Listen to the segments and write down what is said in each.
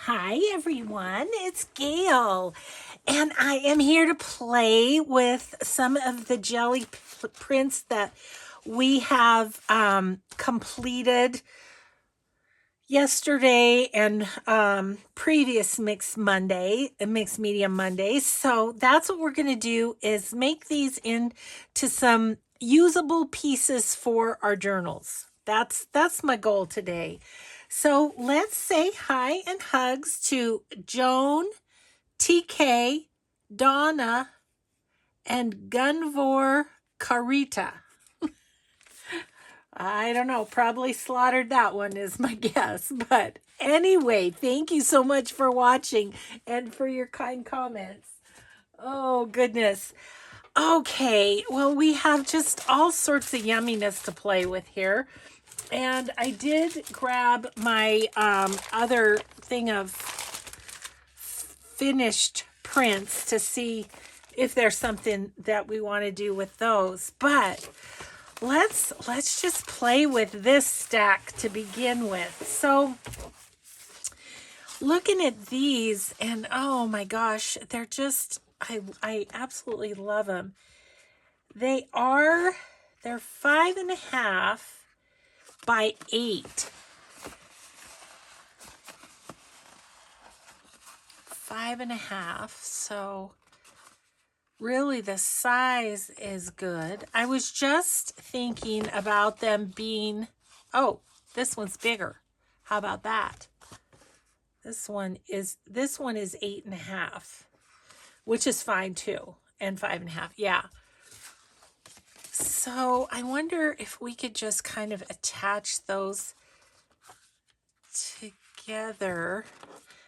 Hi everyone, it's Gail, and I am here to play with some of the Gelli prints that we have completed yesterday and previous Mixed Media Monday. So that's what we're going to do is make these into some usable pieces for our journals. That's my goal today. So let's say hi and hugs to Joan, TK, Donna, and Gunvor Carita. I don't know, probably slaughtered that one is my guess. But anyway, thank you so much for watching and for your kind comments. Oh, goodness. Okay, well, we have just all sorts of yumminess to play with here. And I did grab my other thing of finished prints to see if there's something that we want to do with those. But let's just play with this stack to begin with. So looking at these, and oh my gosh, they're just, I absolutely love them. They're 5.5 by 8. 5.5, so really the size is good. I was just thinking about them being, oh, this one's bigger. How about that? This one is 8.5, which is fine too, and 5.5, yeah. So I wonder if we could just kind of attach those together.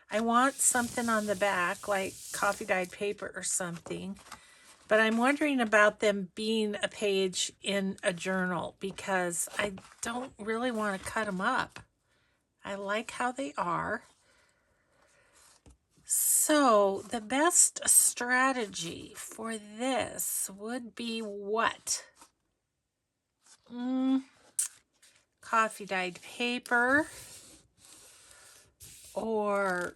I want something on the back, like coffee dyed paper or something. But I'm wondering about them being a page in a journal because I don't really want to cut them up. I like how they are. So the best strategy for this would be what? Coffee dyed paper or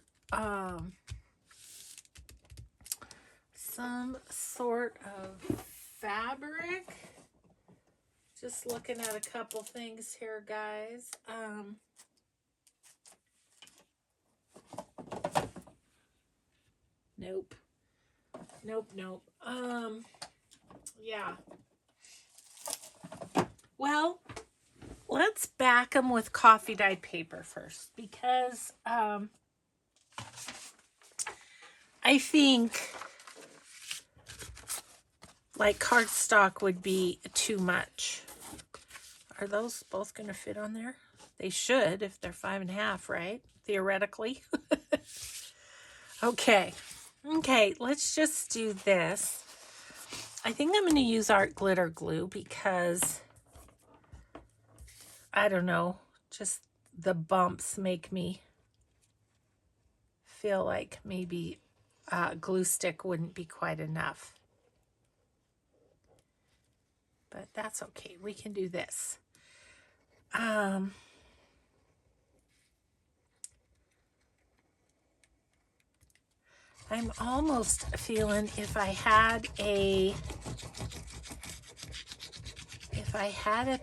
some sort of fabric. Just looking at a couple things here, guys. Nope. Yeah. Well, let's back them with coffee dyed paper first because I think like cardstock would be too much. Are those both going to fit on there? They should if they're 5.5, right? Theoretically. Okay, let's just do this. I think I'm going to use art glitter glue because, I don't know, just the bumps make me feel like maybe glue stick wouldn't be quite enough. But that's okay. We can do this. I'm almost feeling if I had a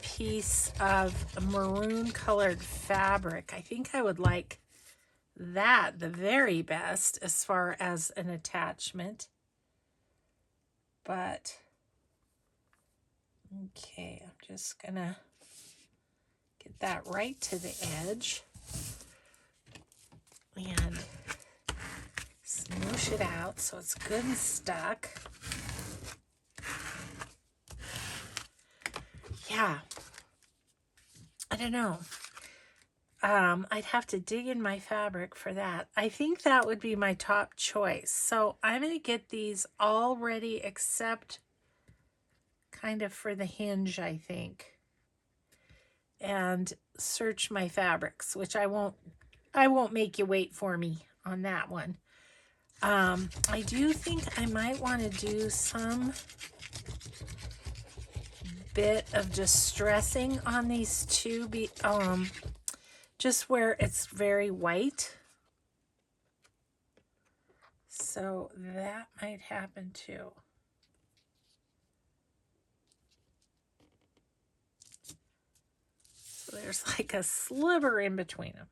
piece of maroon colored fabric, I think I would like that the very best as far as an attachment. But okay, I'm just gonna get that right to the edge and smoosh it out so it's good and stuck. Yeah, I don't know. I'd have to dig in my fabric for that. I think that would be my top choice. So I'm going to get these all ready except kind of for the hinge, I think. And search my fabrics, which I won't make you wait for me on that one. I do think I might want to do some bit of distressing on these two, just where it's very white. So that might happen too. So there's like a sliver in between them.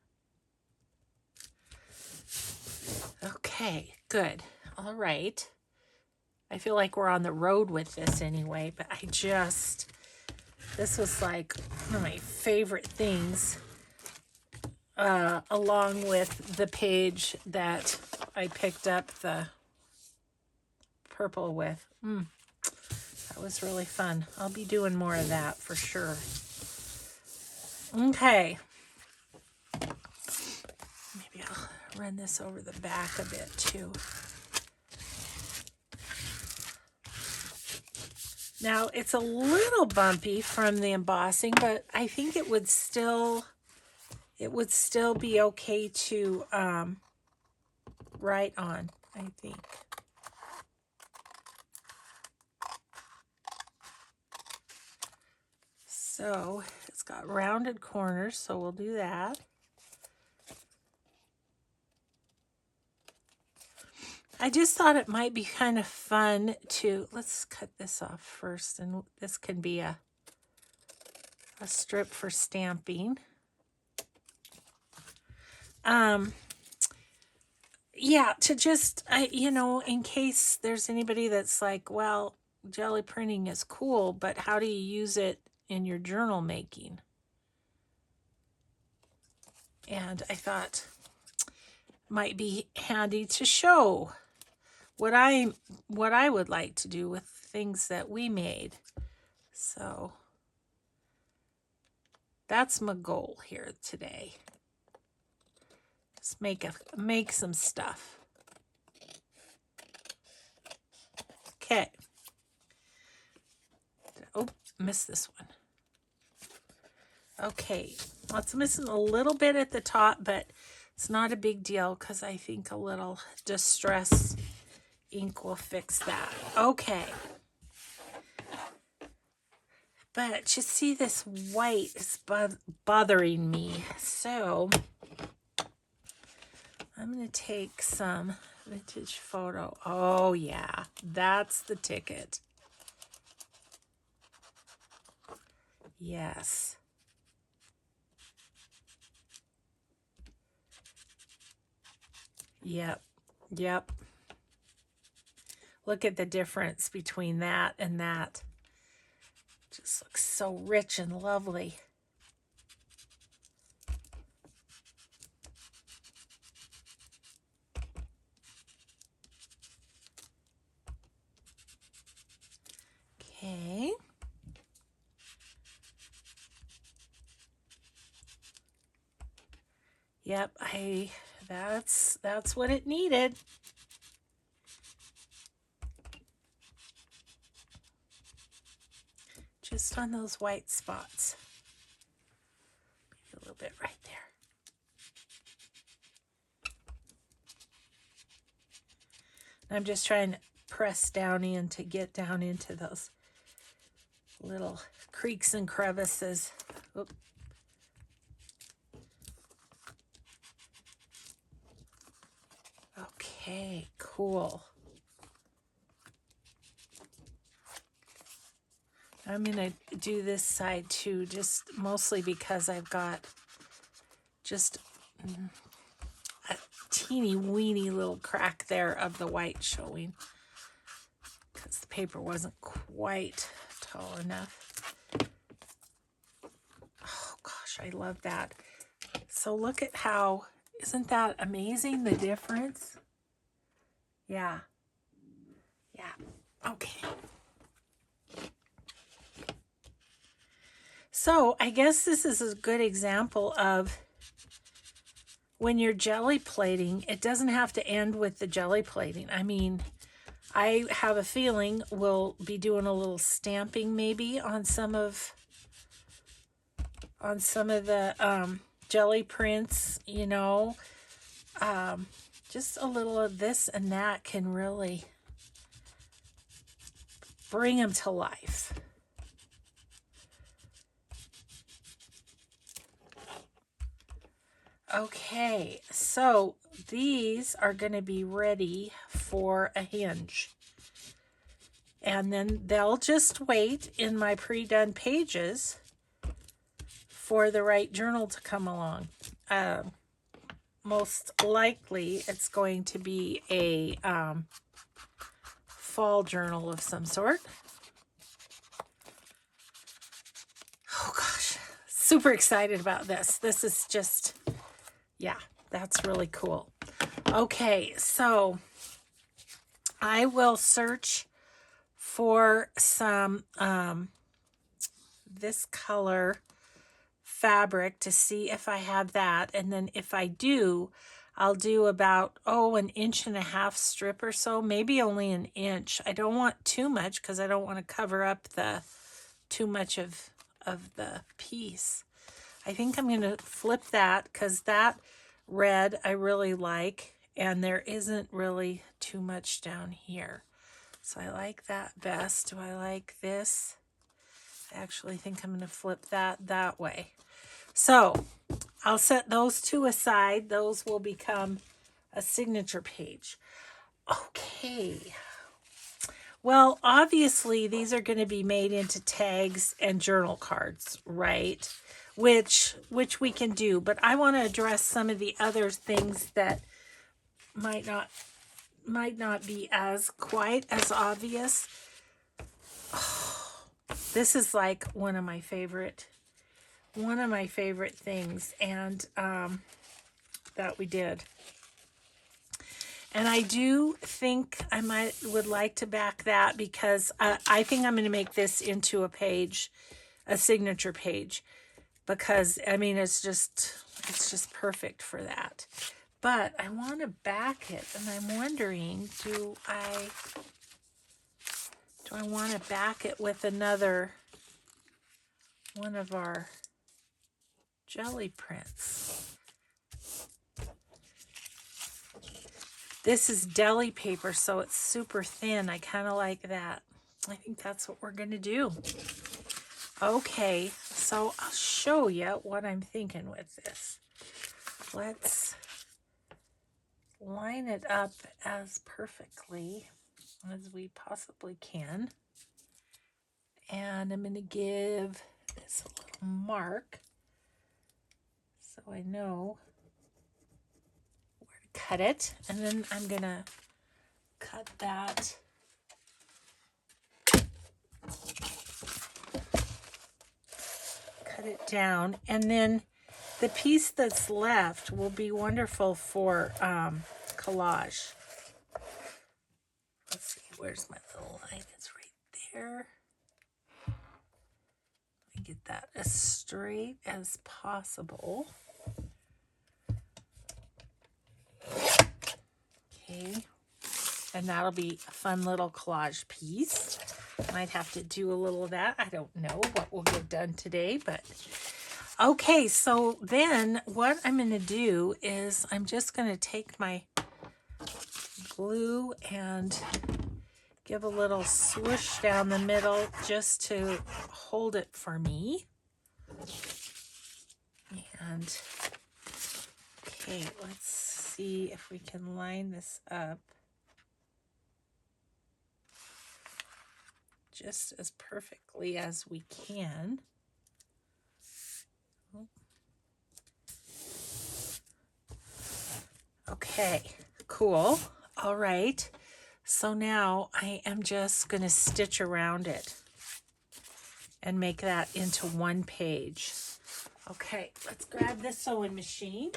Okay, good. All right. I feel like we're on the road with this anyway, but this was like one of my favorite things, along with the page that I picked up the purple with. That was really fun. I'll be doing more of that for sure. Okay. Maybe I'll run this over the back a bit too. Now it's a little bumpy from the embossing, but I think it would still be okay to write on, I think. So it's got rounded corners, so we'll do that. I just thought it might be kind of fun to, let's cut this off first, and this can be a strip for stamping. Yeah, to just, in case there's anybody that's like, well, jelly printing is cool, but how do you use it in your journal making? And I thought might be handy to show what I would like to do with things that we made. So that's my goal here today. Just make some stuff. Okay. Oh, missed this one. Okay, well, it's missing a little bit at the top, but it's not a big deal because I think a little distress ink will fix that. Okay. But you see, this white is bothering me. So I'm going to take some vintage photo. Oh, yeah, that's the ticket. Yes. Yep. Look at the difference between that and that. Just looks so rich and lovely. Okay. Yep, that's what it needed. Just on those white spots. A little bit right there. I'm just trying to press down in to get down into those little creaks and crevices. Oop. Okay, cool. I'm going to do this side too, just mostly because I've got just a teeny weeny little crack there of the white showing because the paper wasn't quite tall enough. Oh gosh, I love that. So look at how, isn't that amazing, the difference? Yeah. Okay. So I guess this is a good example of when you're jelly plating, it doesn't have to end with the jelly plating. I mean, I have a feeling we'll be doing a little stamping maybe on some of the jelly prints, just a little of this and that can really bring them to life. Okay, so these are going to be ready for a hinge. And then they'll just wait in my pre-done pages for the right journal to come along. Most likely it's going to be a fall journal of some sort. Oh gosh, super excited about this. This is just, yeah, that's really cool. Okay, so I will search for some this color fabric to see if I have that, and then if I do, I'll do about 1.5 inch strip or so, maybe only an inch. I don't want too much because I don't want to cover up the too much of the piece. I think I'm going to flip that because that red I really like, and there isn't really too much down here. So I like that best. Do I like this? I actually think I'm going to flip that way. So I'll set those two aside. Those will become a signature page. Okay. Well, obviously these are going to be made into tags and journal cards, right? Which we can do, but I want to address some of the other things that might not be as quite as obvious. Oh, this is like one of my favorite things, and that we did. And I do think I would like to back that because I think I'm going to make this into a page, a signature page, because I mean it's just perfect for that. But I want to back it, and I'm wondering, do I want to back it with another one of our Gelli Prints? This is deli paper, so it's super thin. I kind of like that. I think that's what we're going to do. Okay, so I'll show you what I'm thinking with this. Let's line it up as perfectly as we possibly can. And I'm going to give this a little mark so I know where to cut it. And then I'm going to cut that it down, and then the piece that's left will be wonderful for collage. Let's see, where's my little line? It's right there. Let me get that as straight as possible. Okay, and that'll be a fun little collage piece. Might have to do a little of that. I don't know what will get done today, but okay, so then what I'm going to do is I'm just going to take my glue and give a little swoosh down the middle just to hold it for me. And okay, let's see if we can line this up just as perfectly as we can. Okay, cool. All right. So now I am just going to stitch around it and make that into one page. Okay, let's grab the sewing machine.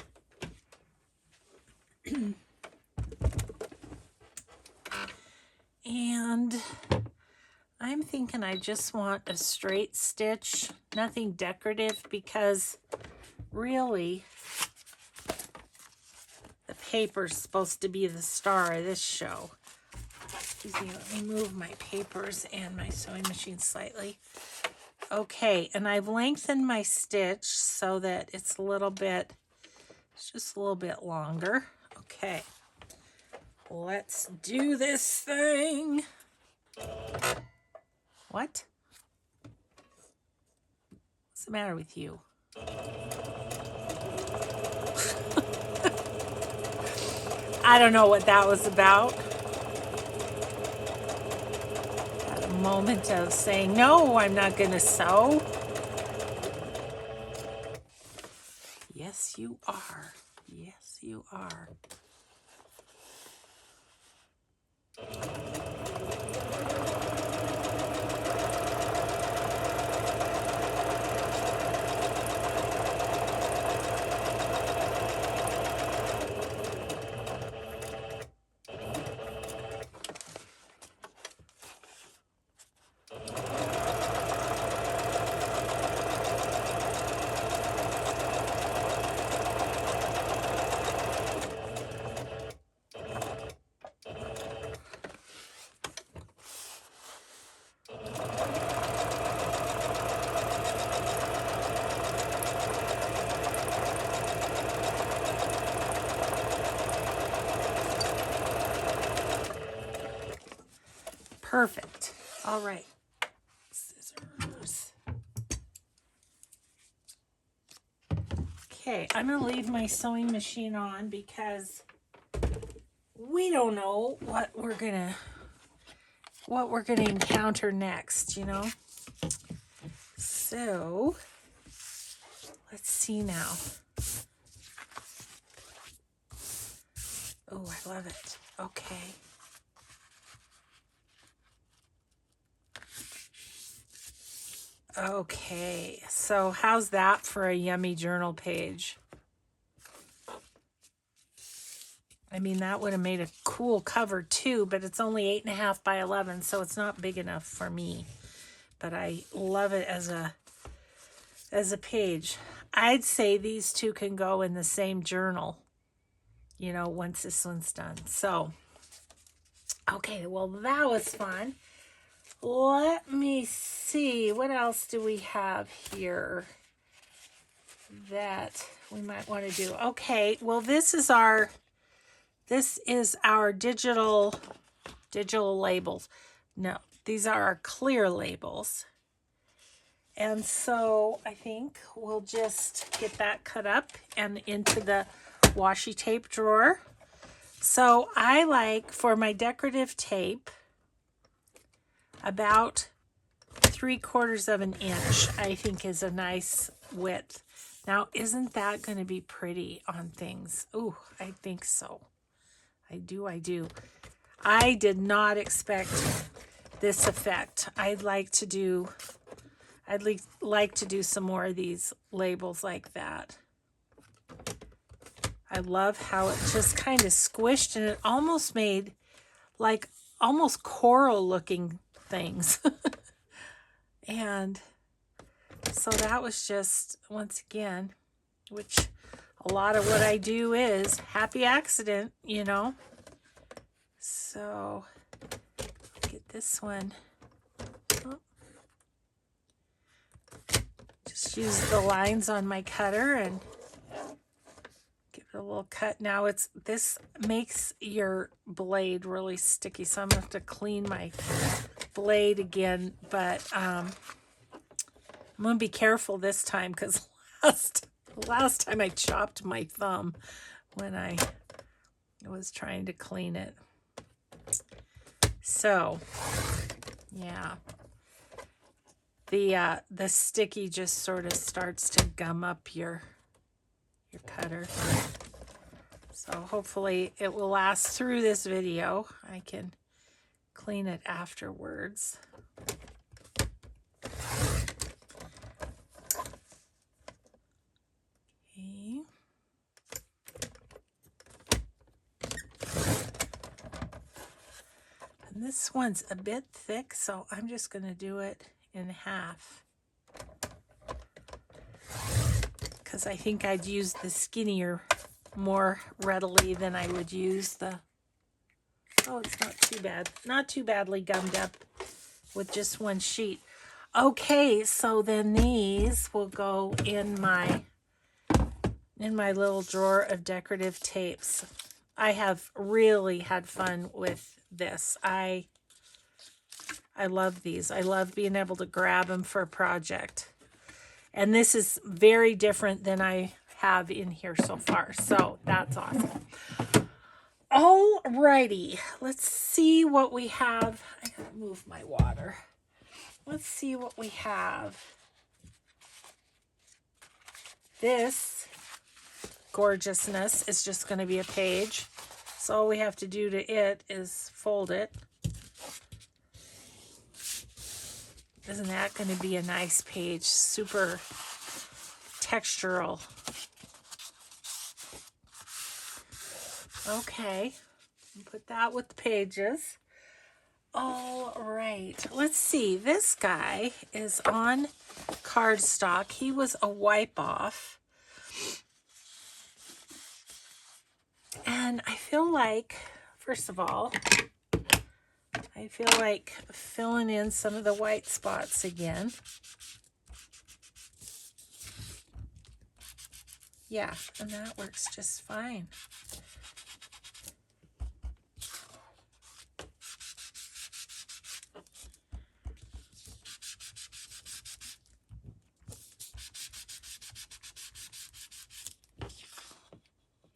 And I'm thinking I just want a straight stitch, nothing decorative, because really the paper's supposed to be the star of this show. Excuse me, let me move my papers and my sewing machine slightly. Okay, and I've lengthened my stitch so that it's a little bit, it's just a little bit longer. Okay, let's do this thing. What? What's the matter with you? I don't know what that was about. Had a moment of saying, no, I'm not going to sew. Yes, you are. Yes, you are. Perfect. All right. Scissors. Okay, I'm going to leave my sewing machine on because we don't know what we're going to encounter next, you know. So, let's see now. Oh, I love it. Okay. Okay, so how's that for a yummy journal page? I mean, that would have made a cool cover too, but it's only 8.5 by 11, so it's not big enough for me. But I love it as a page. I'd say these two can go in the same journal, you know, once this one's done. So, okay, well, that was fun. Let me see. What else do we have here that we might want to do? Okay, well, this is our digital labels. No, these are our clear labels. And so I think we'll just get that cut up and into the washi tape drawer. So I like, for my decorative tape, about 3/4 of an inch, I think, is a nice width. Now, isn't that going to be pretty on things? Ooh, I think so. I do. I did not expect this effect. I'd like to do some more of these labels like that. I love how it just kind of squished, and it almost made like almost coral looking things. And so that was just, once again, which a lot of what I do is happy accident, you know. So get this one. Oh. Just use the lines on my cutter and give it a little cut. Now this makes your blade really sticky, so I'm gonna have to clean my blade again, but I'm gonna be careful this time because last time I chopped my thumb when I was trying to clean it. So yeah, the sticky just sort of starts to gum up your cutter. So hopefully it will last through this video. I can clean it afterwards. Okay. And this one's a bit thick, so I'm just going to do it in half, because I think I'd use the skinnier more readily than I would use the... Oh, it's not too bad. Not too badly gummed up with just one sheet. Okay, so then these will go in my little drawer of decorative tapes. I have really had fun with this. I love these. I love being able to grab them for a project. And this is very different than I have in here so far. So that's awesome. Alrighty, let's see what we have. I gotta move my water. Let's see what we have. This gorgeousness is just going to be a page. So all we have to do to it is fold it. Isn't that going to be a nice page? Super textural. Okay, put that with the pages. All right, let's see. This guy is on cardstock. He was a wipe off. And I feel like, first of all, I feel like filling in some of the white spots again. Yeah, and that works just fine.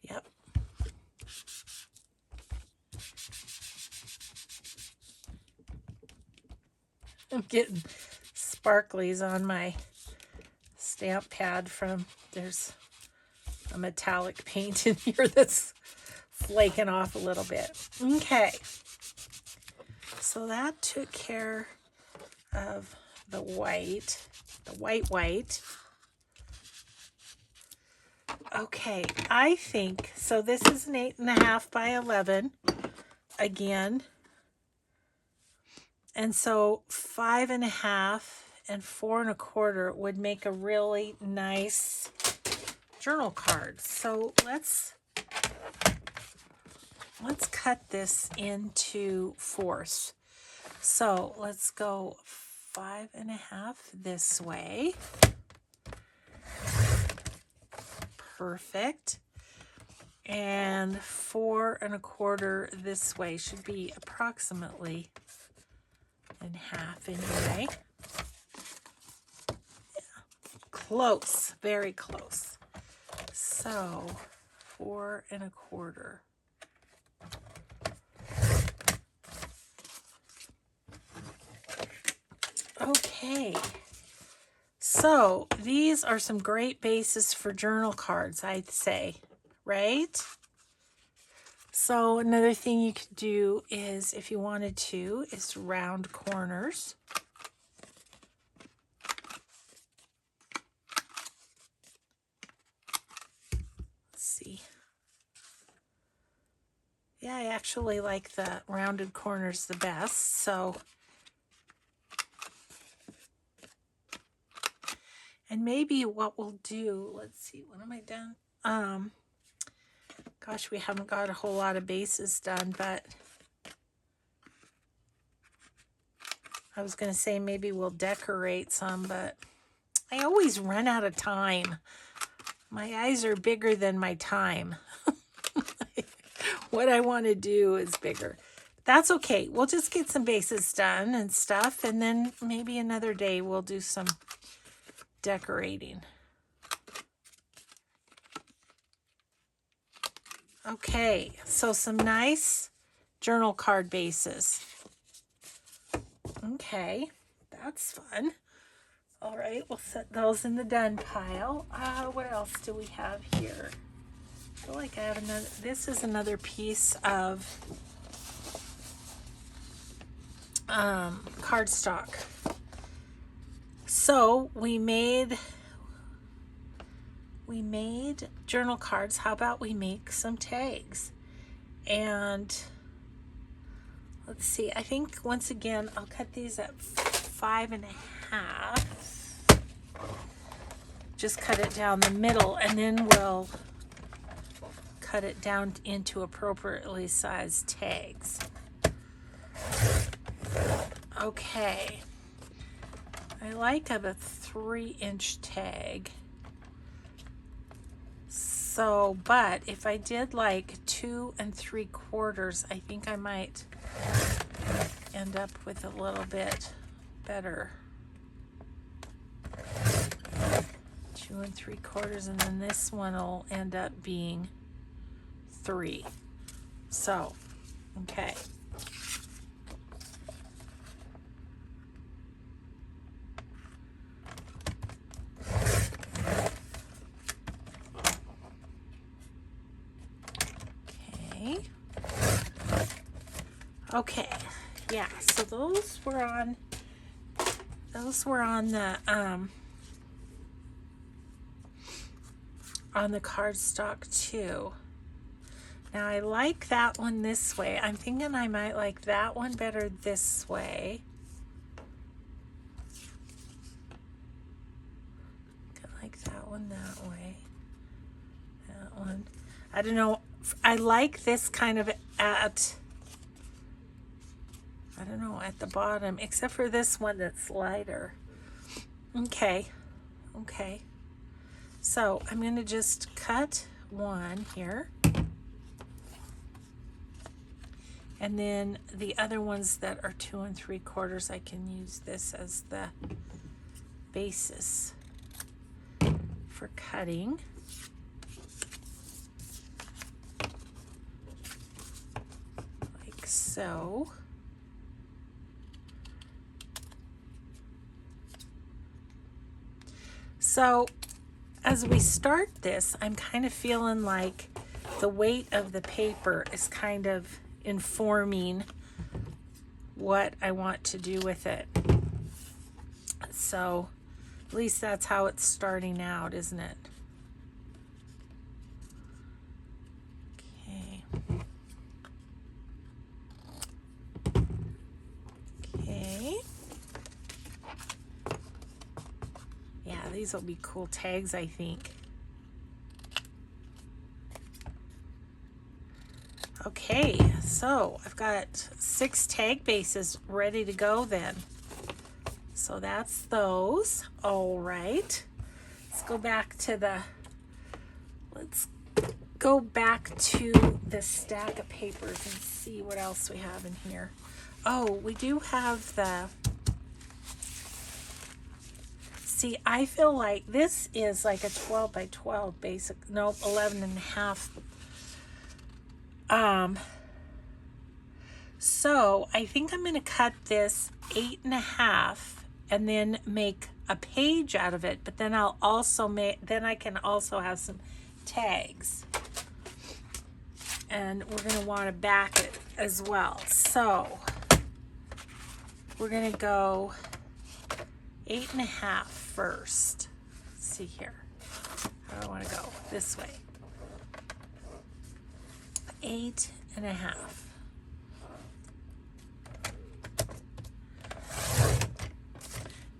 Yep. I'm getting sparklies on my stamp pad from, there's a metallic paint in here that's flaking off a little bit. Okay, so that took care of the white. Okay, I think, so this is an 8.5 by 11 again. And so 5.5 and 4 1/4 would make a really nice journal card. So let's cut this into fourths. So let's go 5.5 this way. Perfect. And 4 1/4 this way should be approximately in half anyway. Yeah. Close, very close. So 4 1/4. Okay. So these are some great bases for journal cards, I'd say, right? So another thing you could do is, if you wanted to, is round corners. Let's see. Yeah, I actually like the rounded corners the best. So, and maybe what we'll do, let's see, what am I done? Gosh, we haven't got a whole lot of bases done, but I was going to say maybe we'll decorate some, but I always run out of time. My eyes are bigger than my time. What I want to do is bigger. That's okay. We'll just get some bases done and stuff, and then maybe another day we'll do some decorating. Okay, so some nice journal card bases. Okay, that's fun. All right, we'll set those in the done pile. What else do we have here? I feel like I have another, this is another piece of cardstock. So we made journal cards. How about we make some tags? And let's see, I think once again I'll cut these at 5.5. Just cut it down the middle, and then we'll cut it down into appropriately sized tags. Okay, I like a 3-inch tag. So, but if I did like 2 3/4, I think I might end up with a little bit better. 2 2 3/4, and then this one will end up being 3. So, okay. Okay, yeah, so those were on the cardstock too. Now I like that one this way. I'm thinking I might like that one better this way. I like that one that way. That one. I don't know. I like this kind of at the bottom, except for this one that's lighter. Okay. Okay. So I'm going to just cut one here. And then the other ones that are 2 3/4, I can use this as the basis for cutting. Like so. So as we start this, I'm kind of feeling like the weight of the paper is kind of informing what I want to do with it. So at least that's how it's starting out, isn't it? Okay. Okay. Yeah, these will be cool tags, I think. Okay, so I've got 6 tag bases ready to go then. So that's those. All right. Let's go back to the stack of papers and see what else we have in here. Oh, we do have see, I feel like this is like a 12 by 12 basic, nope, 11.5. So I think I'm going to cut this 8.5 and then make a page out of it, but then I'll also I can also have some tags, and we're going to want to back it as well. So we're going to go 8.5 first. Let's see here. How do I want to go? This way. 8.5.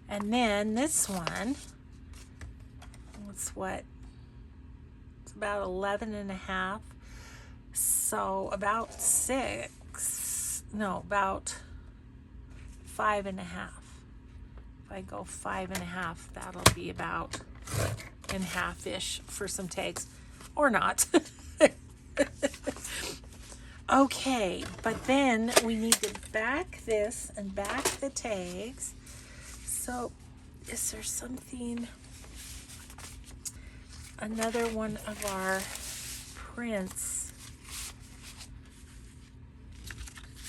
And then this one, it's about 11.5. So about 5.5. If I go 5.5, that'll be about in half-ish for some tags, or not. Okay, but then we need to back this and back the tags. So is there something, another one of our prints,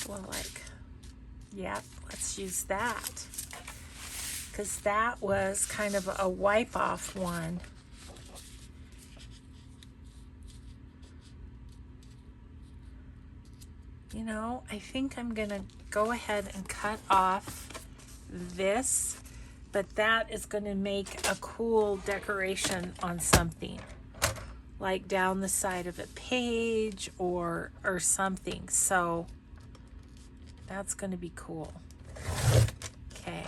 well, like, yeah, let's use that, because that was kind of a wipe off one. You know, I think I'm gonna go ahead and cut off this, but that is going to make a cool decoration on something, like down the side of a page or something. So that's going to be cool. Okay,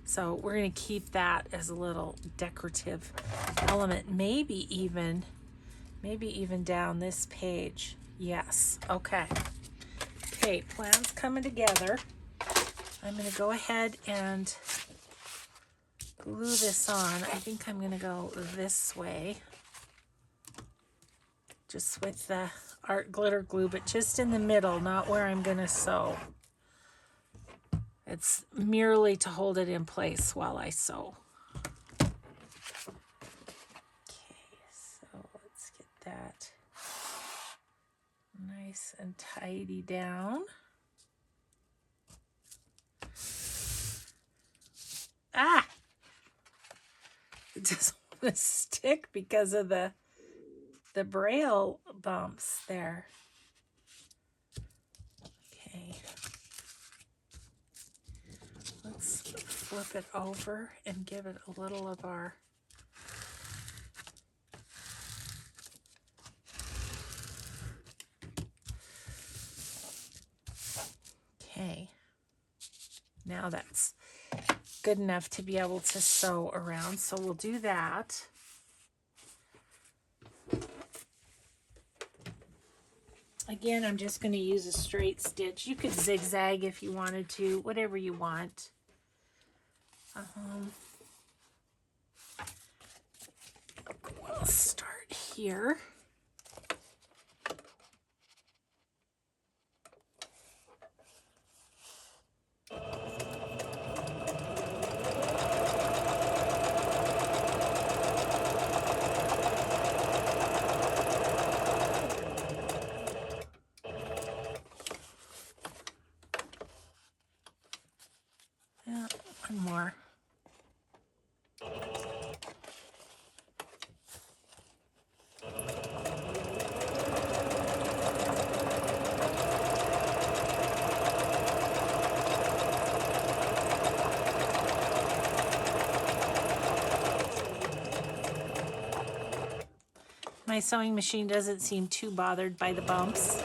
so we're going to keep that as a little decorative element, maybe even down this page. Yes. Okay, plans coming together. I'm going to go ahead and glue this on. I think I'm going to go this way, just with the art glitter glue, but just in the middle, not where I'm going to sew. It's merely to hold it in place while I sew. that nice and tidy down. Ah! It doesn't want to stick because of the braille bumps there. Okay. Let's flip it over and give it a little of our okay. Now that's good enough to be able to sew around, so we'll do that. Again, I'm just going to use a straight stitch. You could zigzag if you wanted to, whatever you want. We'll start here. Yeah, one more. My sewing machine doesn't seem too bothered by the bumps.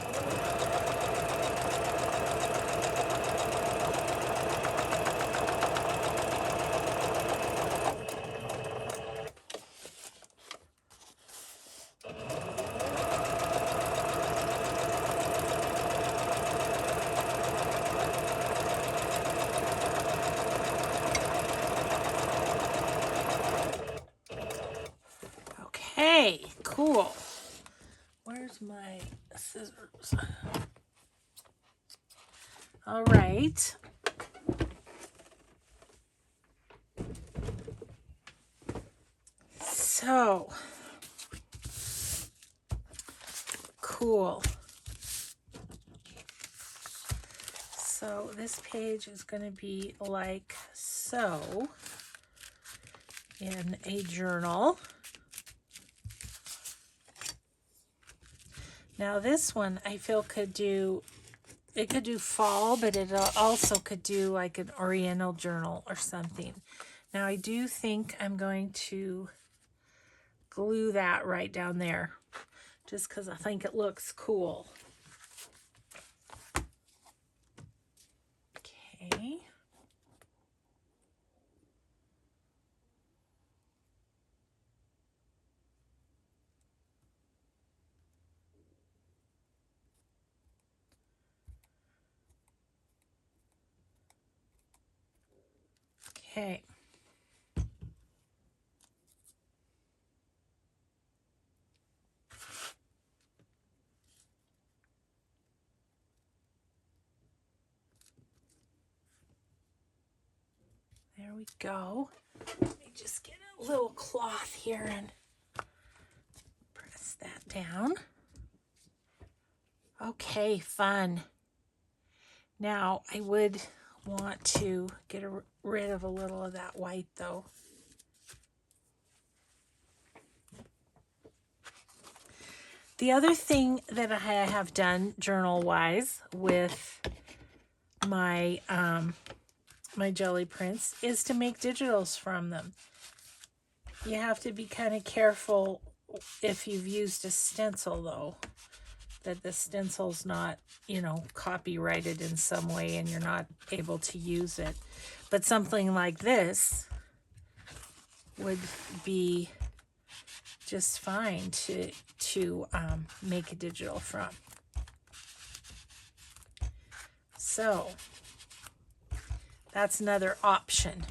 Okay, cool. Where's my scissors? All right. So, cool. So this page is going to be like so in a journal. Now this one I feel could do fall, but it also could do like an oriental journal or something. Now I do think I'm going to glue that right down there just because I think it looks cool. Okay. Okay. There we go. Let me just get a little cloth here and press that down. Okay, fun. Now I would want to get rid of a little of that white though. The other thing that I have done journal-wise with my my Gelli Prints is to make digitals from them. You have to be kind of careful if you've used a stencil though, that the stencil's not, you know, copyrighted in some way and you're not able to use it. But something like this would be just fine to make a digital from. So that's another option,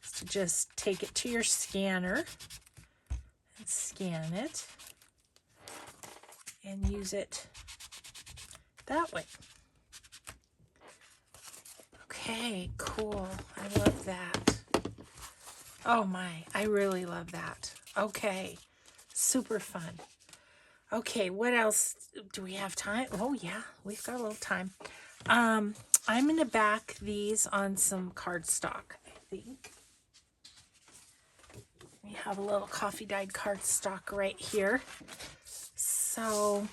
is to just take it to your scanner and scan it and use it that way. Okay, cool. I love that. Oh my, I really love that. Okay, super fun. Okay, what else? Do we have time? Oh yeah, we've got a little time. I'm going to back these on some cardstock, I think. We have a little coffee dyed cardstock right here. So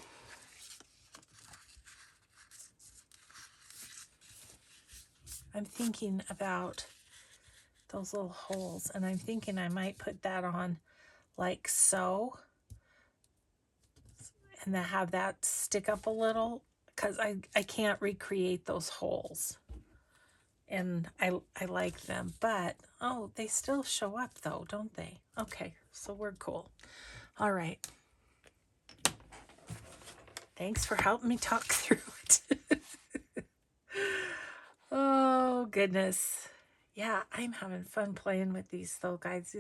I'm thinking about those little holes, and I'm thinking I might put that on like so, and then have that stick up a little, because I can't recreate those holes, and I like them, but oh, they still show up though, don't they? Okay, so we're cool. All right, thanks for helping me talk through it. Oh goodness, yeah, I'm having fun playing with these though, guys.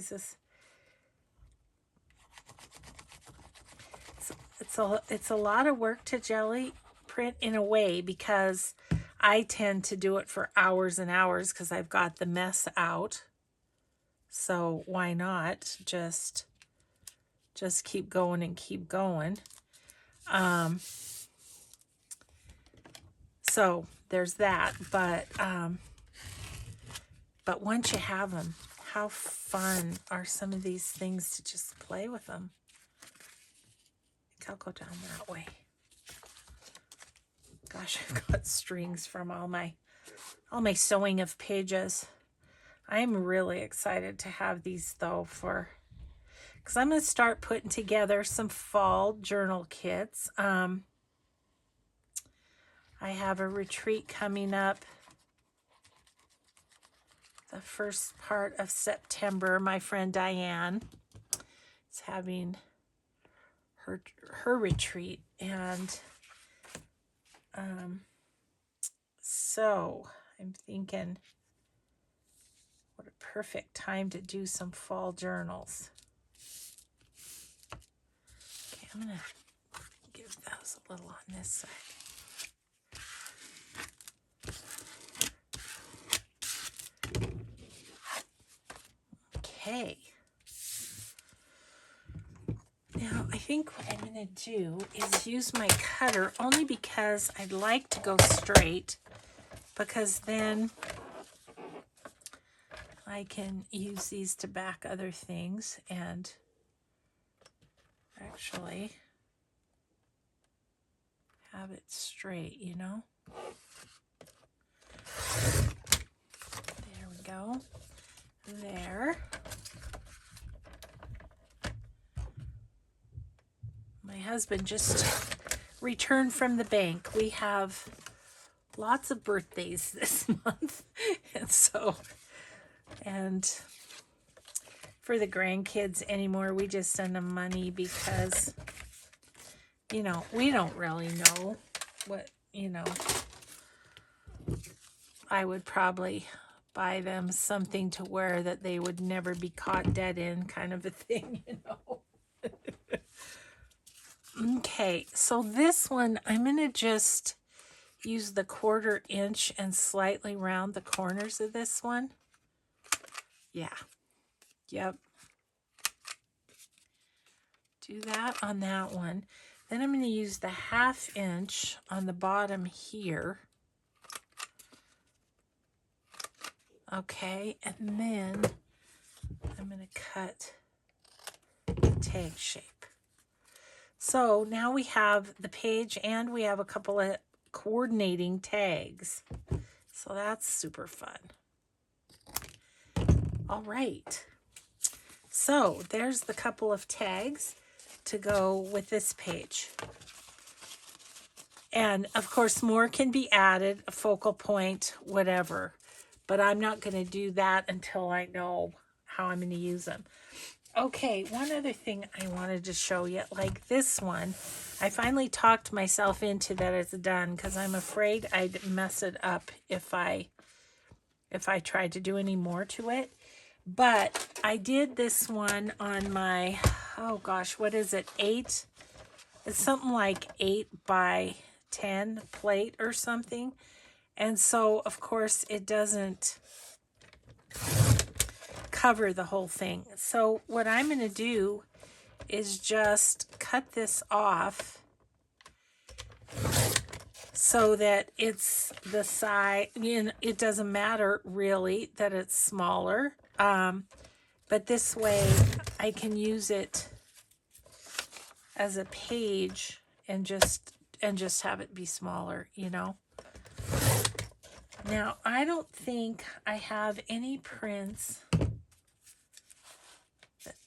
It's a lot of work to Gelli print in a way, because I tend to do it for hours and hours because I've got the mess out. So why not just keep going and keep going. So there's that, but once you have them, how fun are some of these things to just play with them. I think I'll go down that way. Gosh, I've got strings from all my sewing of pages. I'm really excited to have these though, because I'm going to start putting together some fall journal kits. I have a retreat coming up the first part of September. My friend Diane is having her retreat, and so I'm thinking, what a perfect time to do some fall journals. Okay, I'm gonna give those a little on this side. Okay. Now, I think what I'm going to do is use my cutter, only because I'd like to go straight, because then I can use these to back other things and actually have it straight, you know? There we go. There. My husband just returned from the bank. We have lots of birthdays this month, and for the grandkids anymore, we just send them money because, you know, we don't really know what, you know, I would probably buy them something to wear that they would never be caught dead in, kind of a thing, you know. Okay, so this one, I'm going to just use the 1/4 inch and slightly round the corners of this one. Yeah. Yep. Do that on that one. Then I'm going to use the 1/2 inch on the bottom here. Okay, and then I'm going to cut the tag shape. So now we have the page and we have a couple of coordinating tags. So that's super fun. All right. So there's the couple of tags to go with this page. And of course, more can be added, a focal point, whatever. But I'm not going to do that until I know how I'm going to use them. Okay, one other thing I wanted to show you, like this one, I finally talked myself into that it's done, because I'm afraid I'd mess it up if I tried to do any more to it. But I did this one on my, oh gosh, what is it, 8? It's something like 8 by 10 plate or something. And so, of course, it doesn't cover the whole thing. So what I'm going to do is just cut this off so that it's the size, it doesn't matter really that it's smaller, but this way I can use it as a page and just have it be smaller, you know. Now, I don't think I have any prints.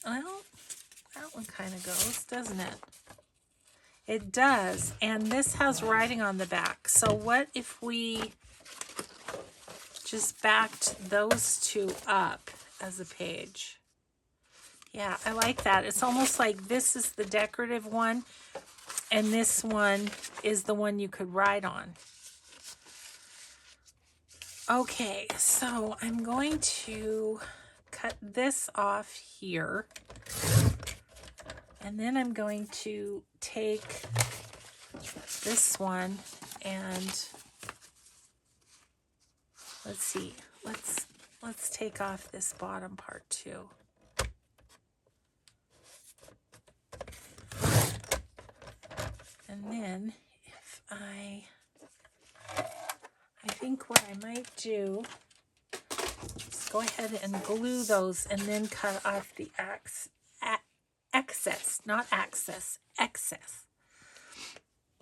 Well, that one kind of goes, doesn't it? It does, and this has writing on the back. So what if we just backed those two up as a page? Yeah, I like that. It's almost like this is the decorative one, and this one is the one you could write on. Okay, so I'm going to cut this off here. And then I'm going to take this one and let's see, let's take off this bottom part too. And then if I think what I might do is go ahead and glue those and then cut off the excess, not access, excess.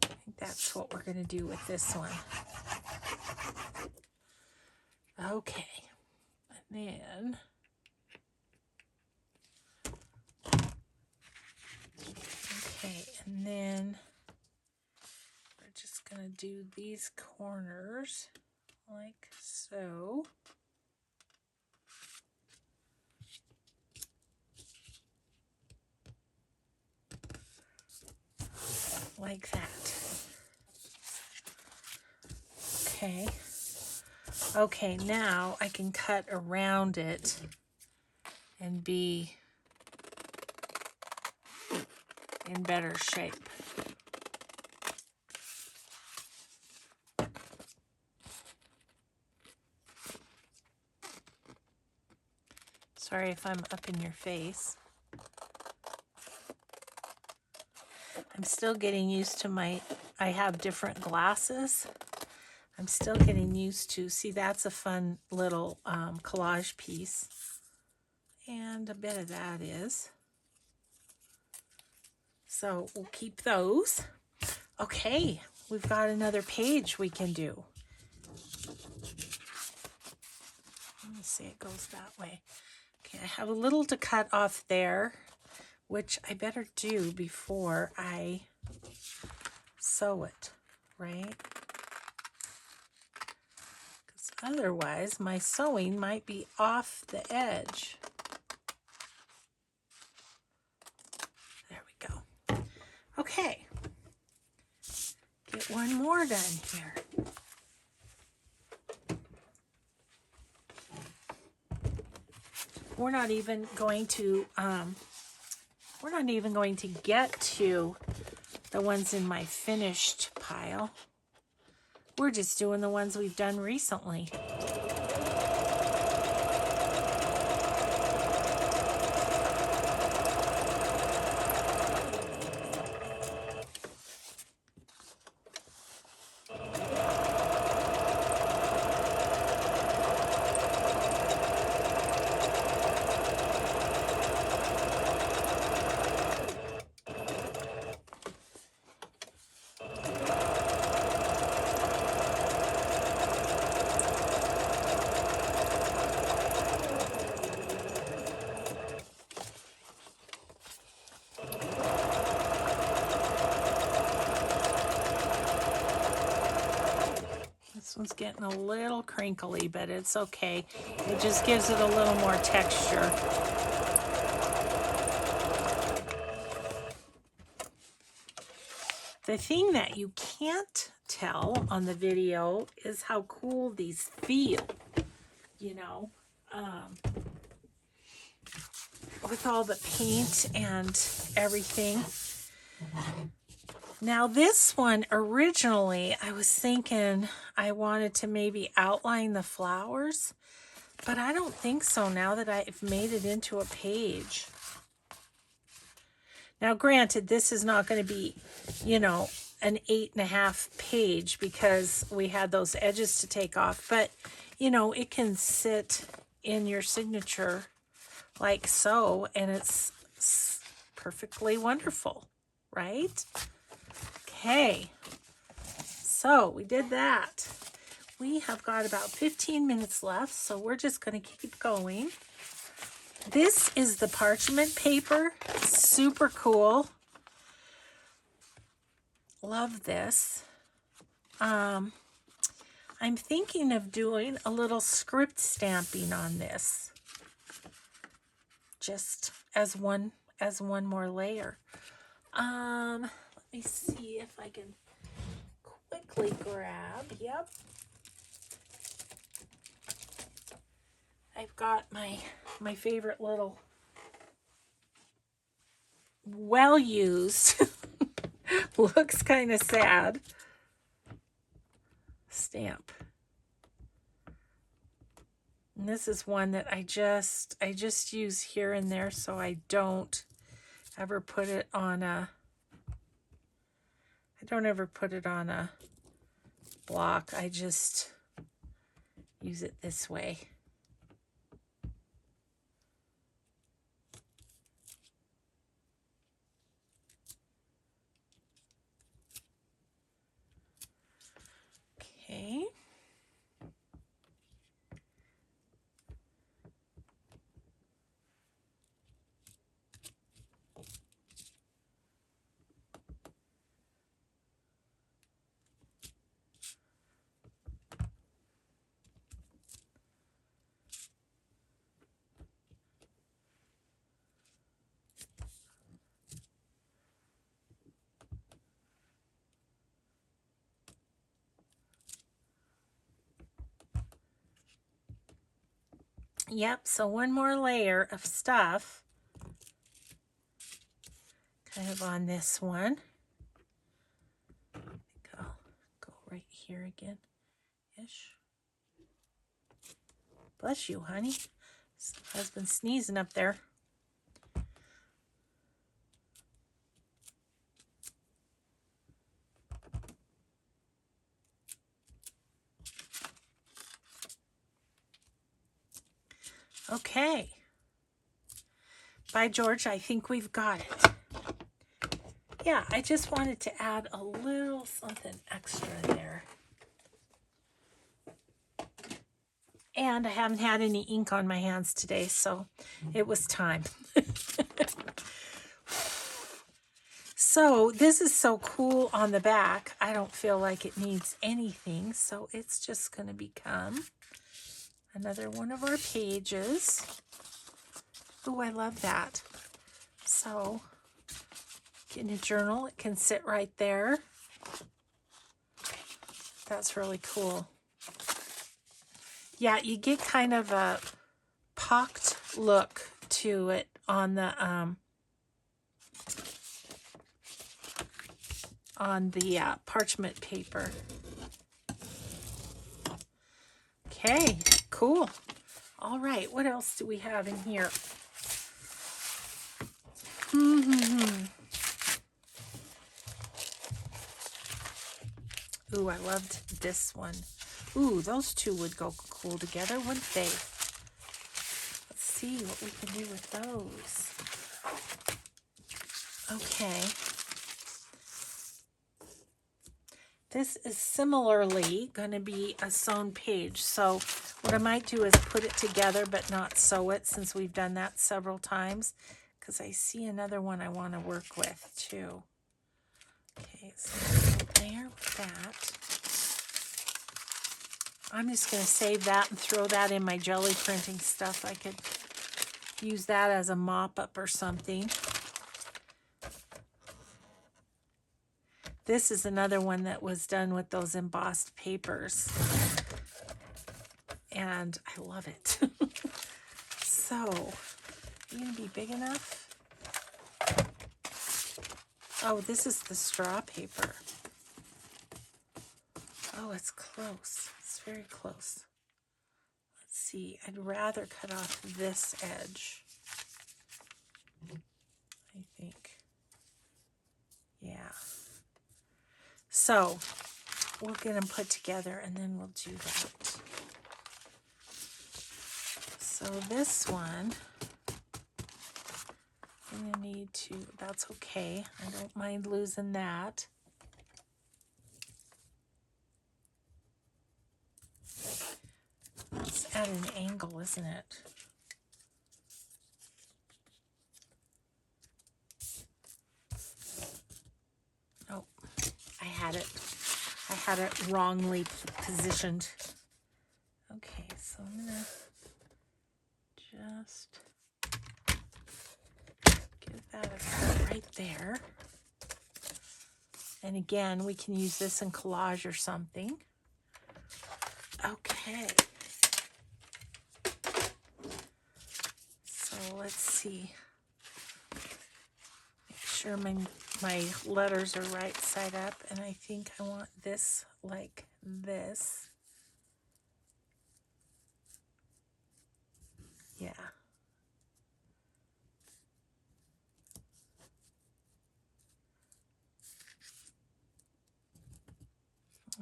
I think that's what we're going to do with this one. Okay, and then we're just going to do these corners like so. Like that. Okay. Okay, now I can cut around it and be in better shape. Sorry if I'm up in your face. I'm still getting used to I have different glasses. I'm still getting used to, see, that's a fun little collage piece. And a bit of that is. So we'll keep those. Okay, we've got another page we can do. Let me see, it goes that way. Okay, I have a little to cut off there, which I better do before I sew it, right? Because otherwise my sewing might be off the edge. There we go. Okay, get one more done here. We're not even going to get to the ones in my finished pile. We're just doing the ones we've done recently. This one's getting a little crinkly, but it's okay. It just gives it a little more texture. The thing that you can't tell on the video is how cool these feel, you know, with all the paint and everything. Now this one, originally, I was thinking I wanted to maybe outline the flowers, but I don't think so now that I've made it into a page. Now, granted, this is not going to be, you know, an 8.5 page because we had those edges to take off, but, you know, it can sit in your signature like so, and it's perfectly wonderful, right? Okay, so we did that. We have got about 15 minutes left, so we're just going to keep going. This is the parchment paper. Super cool. Love this. I'm thinking of doing a little script stamping on this, just as one more layer. Let me see if I can quickly grab. Yep. I've got my favorite little well-used looks kind of sad stamp. And this is one that I just use here and there, so I don't ever put it on a block. I just use it this way. Okay. Yep, so one more layer of stuff kind of on this one. I think I'll go right here again ish. Bless you, honey. Husband sneezing up there. Okay. By George, I think we've got it. Yeah, I just wanted to add a little something extra there. And I haven't had any ink on my hands today, so it was time. So this is so cool on the back. I don't feel like it needs anything, so it's just going to become another one of our pages. Oh, I love that. So in a journal, it can sit right there. That's really cool. Yeah, you get kind of a pocked look to it on the parchment paper. Okay, cool. All right, what else do we have in here? Ooh, I loved this one. Ooh, those two would go cool together, wouldn't they? Let's see what we can do with those. Okay. This is similarly going to be a sewn page. So what I might do is put it together but not sew it, since we've done that several times, because I see another one I want to work with too. Okay, so there with that. I'm just going to save that and throw that in my jelly printing stuff. I could use that as a mop-up or something. This is another one that was done with those embossed papers. And I love it. So, are you going to be big enough? Oh, this is the straw paper. Oh, it's close. It's very close. Let's see. I'd rather cut off this edge, I think. Yeah. So we'll get them put together and then we'll do that. So this one, I'm gonna need to, that's okay. I don't mind losing that. It's at an angle, isn't it? Oh, I had it wrongly positioned. Okay, so I'm gonna just give that a cut right there. And again, we can use this in collage or something. Okay. So let's see. Make sure my letters are right side up, and I think I want this like this. Yeah.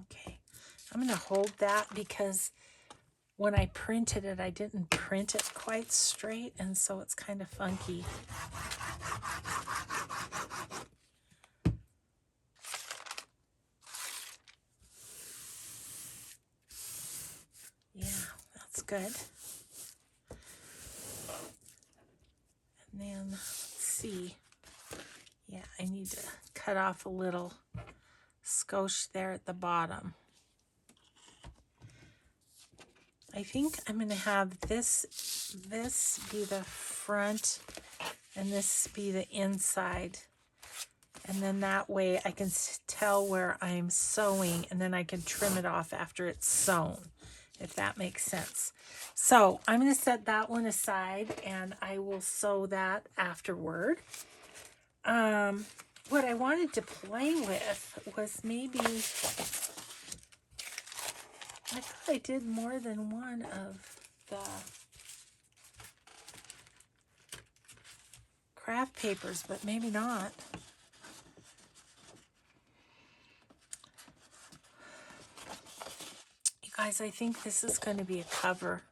Okay. I'm going to hold that because when I printed it, I didn't print it quite straight, and so it's kind of funky. Yeah, that's good. And then, let's see. Yeah, I need to cut off a little skosh there at the bottom. I think I'm going to have this be the front and this be the inside. And then that way I can tell where I'm sewing, and then I can trim it off after it's sewn, if that makes sense. So I'm going to set that one aside and I will sew that afterward. What I wanted to play with was maybe, I thought I did more than one of the craft papers, but maybe not. You guys, I think this is going to be a cover.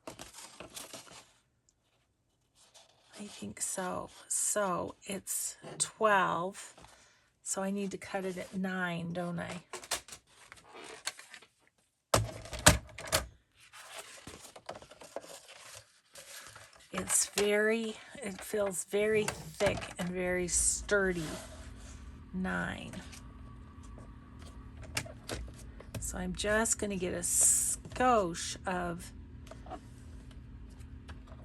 I think so. So it's 12. So I need to cut it at 9, don't I? It feels very thick and very sturdy. 9. So I'm just going to get a skosh of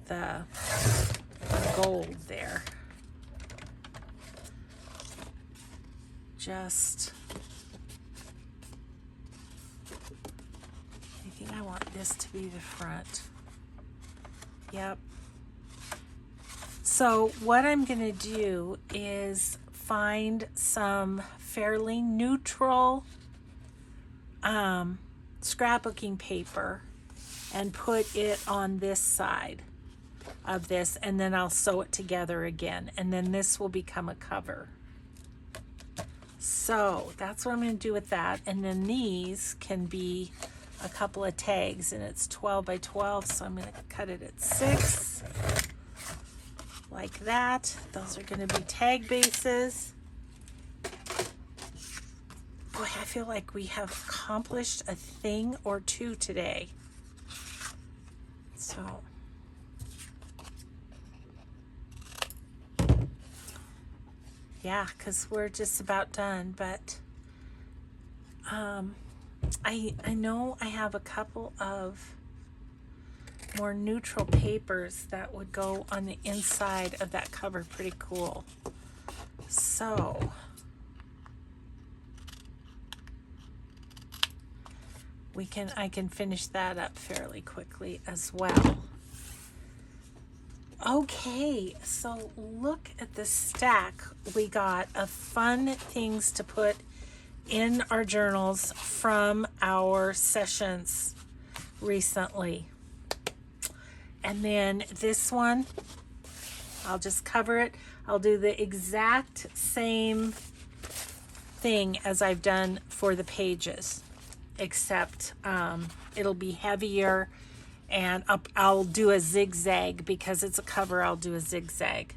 the gold there. Just, I think I want this to be the front. Yep. So what I'm going to do is find some fairly neutral scrapbooking paper and put it on this side of this, and then I'll sew it together again, and then this will become a cover. So that's what I'm going to do with that, and then these can be a couple of tags, and it's 12 by 12, so I'm going to cut it at 6 like that. Those are going to be tag bases. Boy, I feel like we have accomplished a thing or two today. So yeah, because we're just about done, but I know I have a couple of more neutral papers that would go on the inside of that cover. Pretty cool. So I can finish that up fairly quickly as well. Okay, so look at the stack we got of fun things to put in our journals from our sessions recently. And then this one, I'll just cover it. I'll do the exact same thing as I've done for the pages, except it'll be heavier, and I'll do a zigzag because it's a cover. I'll do a zigzag.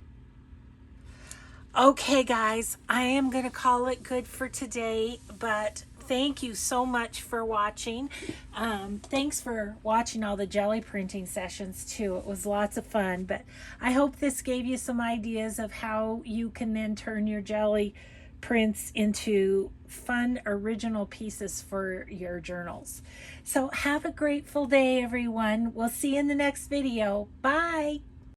Okay, guys, I am going to call it good for today, but thank you so much for watching. Thanks for watching all the jelly printing sessions too. It was lots of fun, but I hope this gave you some ideas of how you can then turn your jelly prints into fun original pieces for your journals. So have a grateful day, everyone. We'll see you in the next video. Bye.